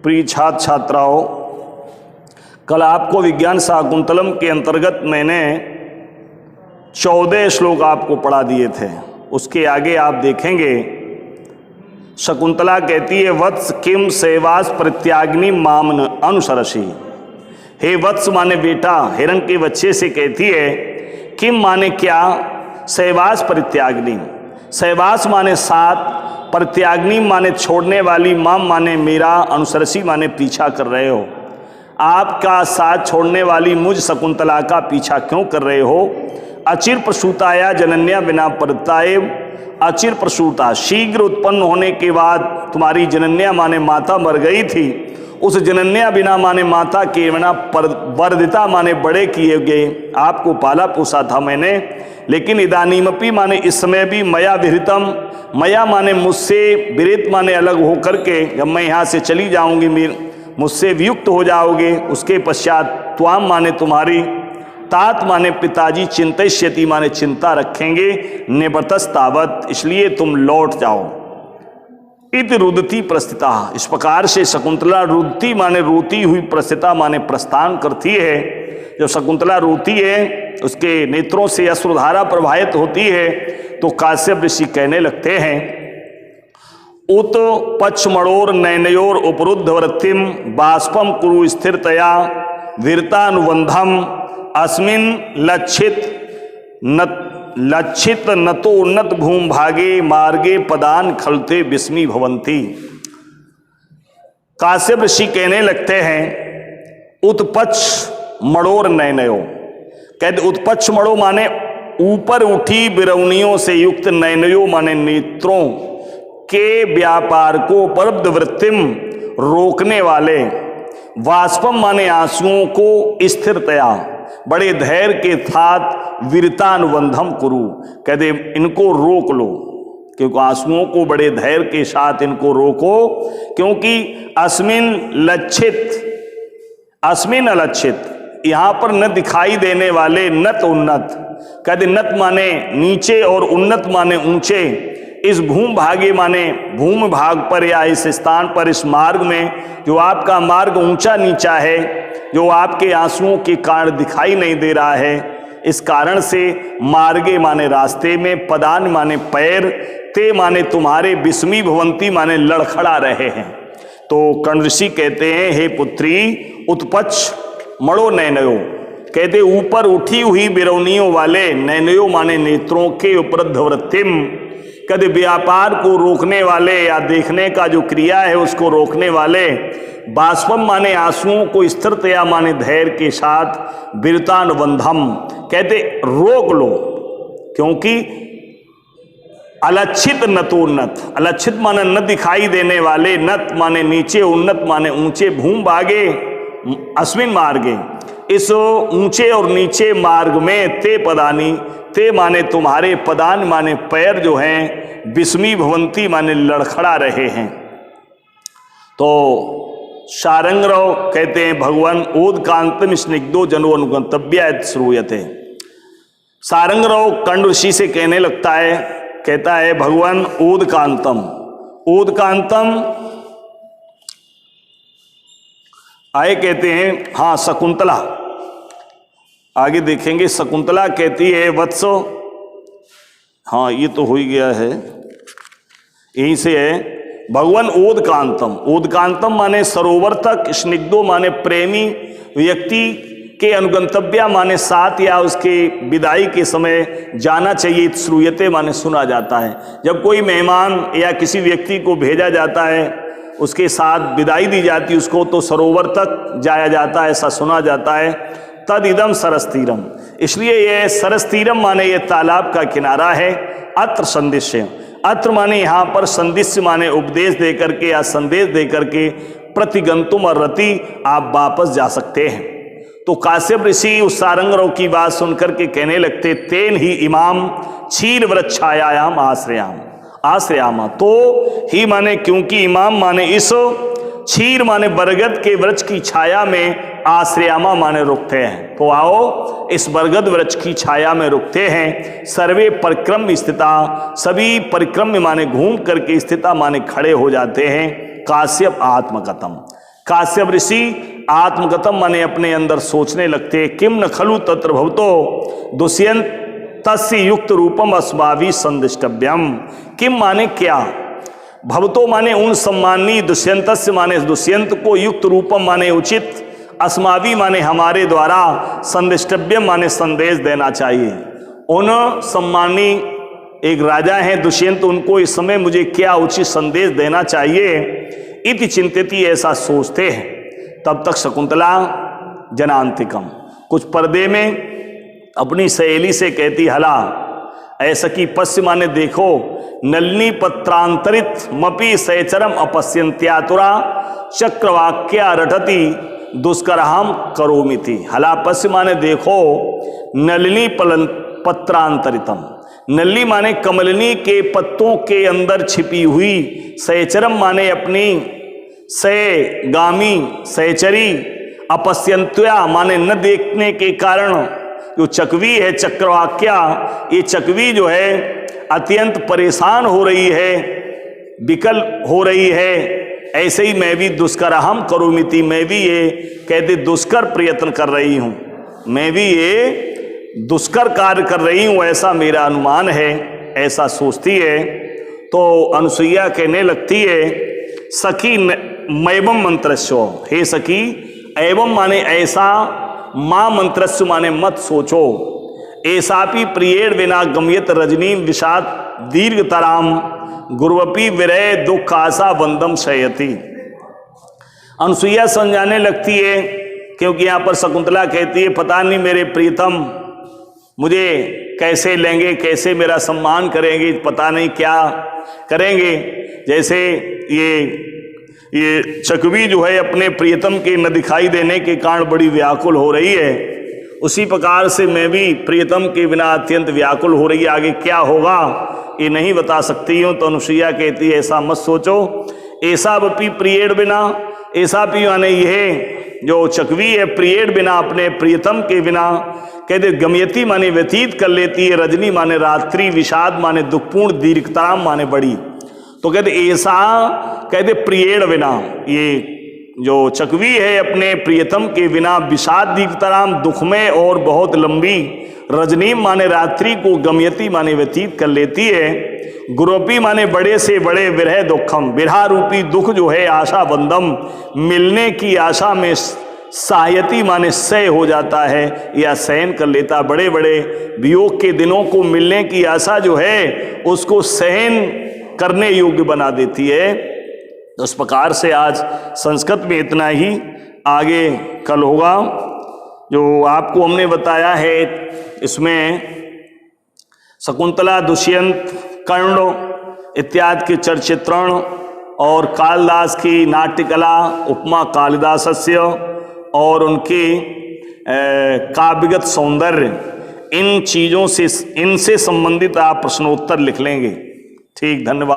प्रिय छात्र छात्राओं, कल आपको विज्ञान शाकुंतलम के अंतर्गत मैंने 14 श्लोक आपको पढ़ा दिए थे। उसके आगे आप देखेंगे शकुंतला कहती है वत्स किम सेवास प्रत्याग्नि माम अनुसरसी। हे वत्स माने बेटा, हिरण के बच्चे से कहती है किम माने क्या, सेवास परित्याग्नि, सेवास माने साथ, परित्याग्नि माने छोड़ने वाली, माम माने मेरा, अनुसरसी माने पीछा कर रहे हो। आपका साथ छोड़ने वाली मुझ शकुंतला का पीछा क्यों कर रहे हो। अचिर प्रसूताया जनन्या बिना परताए, अचिर प्रसूता शीघ्र उत्पन्न होने के बाद तुम्हारी जनन्या माने माता मर गई थी, उस जनन्या बिना माने माता के बिना वर्धिता माने बड़े किए गए, आपको पाला पोसा था मैंने। लेकिन इदानीमपि माने इस समय भी मया विहृतम, मया माने मुझसे, विरहित माने अलग होकर के, जब मैं यहाँ से चली जाऊंगी मुझसे वियुक्त हो जाओगे, उसके पश्चात त्वाम माने तुम्हारी, तात माने पिताजी, चिंतयष्यति माने चिंता रखेंगे, निबतस तावत इसलिए तुम लौट जाओ। इति रुदती प्रस्थिता, इस प्रकार से शकुंतला रुदती माने रोती हुई, प्रस्थिता माने प्रस्थान करती है। जब शकुंतला रोती है उसके नेत्रों से अश्रुधारा प्रवाहित होती है तो काश्यप ऋषि कहने लगते हैं उत पक्षमणोर नयनयोर उपरुद्ध वृत्तिम बाष्पम कुरु स्थिरतया वीरतानुबंधम अस्मिन लक्षित नतोन्नत भूम भागे मार्गे पदान खलते विस्मी भवंती। काश्यप ऋषि कहने लगते हैं उत्पक्ष मणोर नयनयो, कहते उत्पक्ष मणो माने ऊपर उठी बिरौनियों से युक्त, नयनयो माने नेत्रों के व्यापार को, परब्ध वृत्तिम रोकने वाले, वाष्पम माने आंसुओं को, स्थिरतया बड़े धैर्य के साथ, वीरतानुबंधम कुरु कहते इनको रोक लो, क्योंकि आंसुओं को बड़े धैर्य के साथ इनको रोको, क्योंकि अस्मिन अलक्षित यहाँ पर न दिखाई देने वाले, नत उन्नत, कहते नत माने नीचे और उन्नत माने ऊंचे, इस भूम भागे माने भूम भाग पर या इस स्थान पर, इस मार्ग में जो आपका मार्ग ऊंचा नीचा है, जो आपके आंसुओं के कारण दिखाई नहीं दे रहा है, इस कारण से मार्गे माने रास्ते में, पदान माने पैर, ते माने तुम्हारे, विस्मी भवंती माने लड़खड़ा रहे हैं। तो कर्ण ऋषि कहते हैं हे पुत्री, उत्पक्ष मणो नयनयो, कहते ऊपर उठी हुई बिरौनियों वाले, नयनयो माने नेत्रों के, उपरुद्ध वृत्तिम कहते व्यापार को रोकने वाले या देखने का जो क्रिया है उसको रोकने वाले, बाष्पम माने आंसुओं को, स्थिरतया माने धैर्य के साथ, वीरतानुबंधम कहते रोक लो, क्योंकि अलक्षित नतोन्नत, अलक्षित माने न दिखाई देने वाले, नत माने नीचे, उन्नत माने ऊंचे, भूम भागे अस्मिन मार्गे इस ऊंचे और नीचे मार्ग में, ते पदानी, ते माने तुम्हारे, पदान माने पैर जो हैं, विस्मी भवंती माने लड़खड़ा रहे हैं। तो शारंगरव कहते हैं भगवान ओदकांतम स्निग्धो जनो अनुगंतव्य श्रूयते। शारंगरव कर्ण ऋषि से कहने लगता है, कहता है भगवान ओदकांतम, ओदकांतम आए कहते हैं, हाँ शकुंतला, आगे देखेंगे शकुंतला कहती है वत्सो, हाँ ये तो हो ही गया है, यहीं से है भगवान ओदकांतम, ओदकांतम माने सरोवर तक, स्निग्धो माने प्रेमी व्यक्ति के, अनुगंतव्य माने साथ या उसके विदाई के समय जाना चाहिए, श्रूयते माने सुना जाता है। जब कोई मेहमान या किसी व्यक्ति को भेजा जाता है, उसके साथ विदाई दी जाती है उसको, तो सरोवर तक जाया जाता है, ऐसा सुना जाता है। तद इदम सरस्तीरम, इसलिए यह सरस्तीरम माने ये तालाब का किनारा है। अत्र संदेश्य, अत्र माने यहाँ पर, संदेश माने उपदेश दे करके या संदेश दे करके, प्रतिगंतुम और रति आप वापस जा सकते हैं। तो काश्यप ऋषि उस सारंगरव की बात सुनकर के कहने लगते तेन ही इमाम क्षीर वृक्षायाम आश्रयामा, तो ही माने क्योंकि, इमाम माने इस, क्षीर माने बरगद के वृक्ष की छाया में, आश्रयामा माने रुकते हैं। तो आओ इस बरगद वृक्ष की छाया में रुकते हैं। सर्वे परिक्रम स्थिता, सभी परिक्रम माने घूम करके, स्थिता माने खड़े हो जाते हैं। काश्यप आत्मकथम, काश्यप ऋषि आत्मगतम माने अपने अंदर सोचने लगते, किम न खलु तत्र भवतो दुष्यंतस्य युक्त रूपम अस्माभि संदिष्टव्यम। किम माने क्या, भवतो माने उन सम्मानी, दुष्यंतस्य माने दुष्यंत को, युक्त रूपम माने उचित, अस्माभि माने हमारे द्वारा, संदिष्टव्यम माने संदेश देना चाहिए। उन सम्मानी एक राजा हैं दुष्यंत, उनको इस समय मुझे क्या उचित संदेश देना चाहिए, इति चिंतिती ऐसा सोचते हैं। तब तक शकुंतला जनांतिकम कुछ पर्दे में अपनी सहेली से कहती, हला ऐसा कि पश्य माने देखो, नलिनी पत्रांतरित मपि सहचरम अपश्यंत्यातुरा चक्रवाक्या रटती दुष्करहम करोमिति। हला पश्य माने देखो, नलिनी पत्रांतरितम, नली माने कमलनी के पत्तों के अंदर छिपी हुई, सहचरम माने अपनी सहगामी सहचरी, अपश्यंत्या माने न देखने के कारण, जो चकवी है चक्रवाक्या, ये चकवी जो है अत्यंत परेशान हो रही है, विकल हो रही है। ऐसे ही मैं भी दुष्करहम करोमिति, मैं भी ये कहते दुष्कर प्रयत्न कर रही हूँ, मैं भी ये दुष्कर कार्य कर रही हूँ, ऐसा मेरा अनुमान है, ऐसा सोचती है। तो अनुसुईया कहने लगती है, सखी मैवम मंत्रस्व, हे सखी, एवं माने ऐसा, मां मंत्रस्व माने मत सोचो, ऐसापि प्रियेण विना गम्यत रजनी विषाद दीर्घतराम गुरुवपी विरय दुख आशा बंदम शयति। अनुसुईया समझाने लगती है, क्योंकि यहाँ पर शकुंतला कहती है, पता नहीं मेरे प्रीतम मुझे कैसे लेंगे, कैसे मेरा सम्मान करेंगे, पता नहीं क्या करेंगे। जैसे ये चकवी जो है अपने प्रियतम के न दिखाई देने के कारण बड़ी व्याकुल हो रही है, उसी प्रकार से मैं भी प्रियतम के बिना अत्यंत व्याकुल हो रही है। आगे क्या होगा ये नहीं बता सकती हूँ। तो अनुसुईया कहती है, ऐसा मत सोचो, ऐसा बपी प्रियेण बिना, ऐसा भी माने यह जो चकवी है प्रियेण बिना, अपने प्रियतम के बिना, कहते गमयती माने व्यतीत कर लेती है, रजनी माने रात्रि, विषाद माने दुखपूर्ण, दीर्घतराम माने बड़ी। तो कहते ऐसा, कहते प्रियेण बिना, ये जो चकवी है अपने प्रियतम के बिना, विषाद दीर्घतराम दुख में और बहुत लंबी, रजनी माने रात्रि को, गमयती माने व्यतीत कर लेती है, गुरुपी माने बड़े से बड़े, विरह दुखम, विरह रूपी दुख जो है, आशा बंदम मिलने की आशा में, सायती माने सह हो जाता है या सहन कर लेता, बड़े बड़े वियोग के दिनों को मिलने की आशा जो है उसको सहन करने योग्य बना देती है। इस प्रकार से आज संस्कृत में इतना ही, आगे कल होगा। जो आपको हमने बताया है इसमें शकुंतला, दुष्यंत, कर्ण इत्यादि के चरित्रण और कालिदास की नाट्यकला, उपमा कालिदासस्य और उनके काव्यगत सौंदर्य, इन चीज़ों से, इनसे संबंधित आप प्रश्नोत्तर लिख लेंगे। ठीक, धन्यवाद।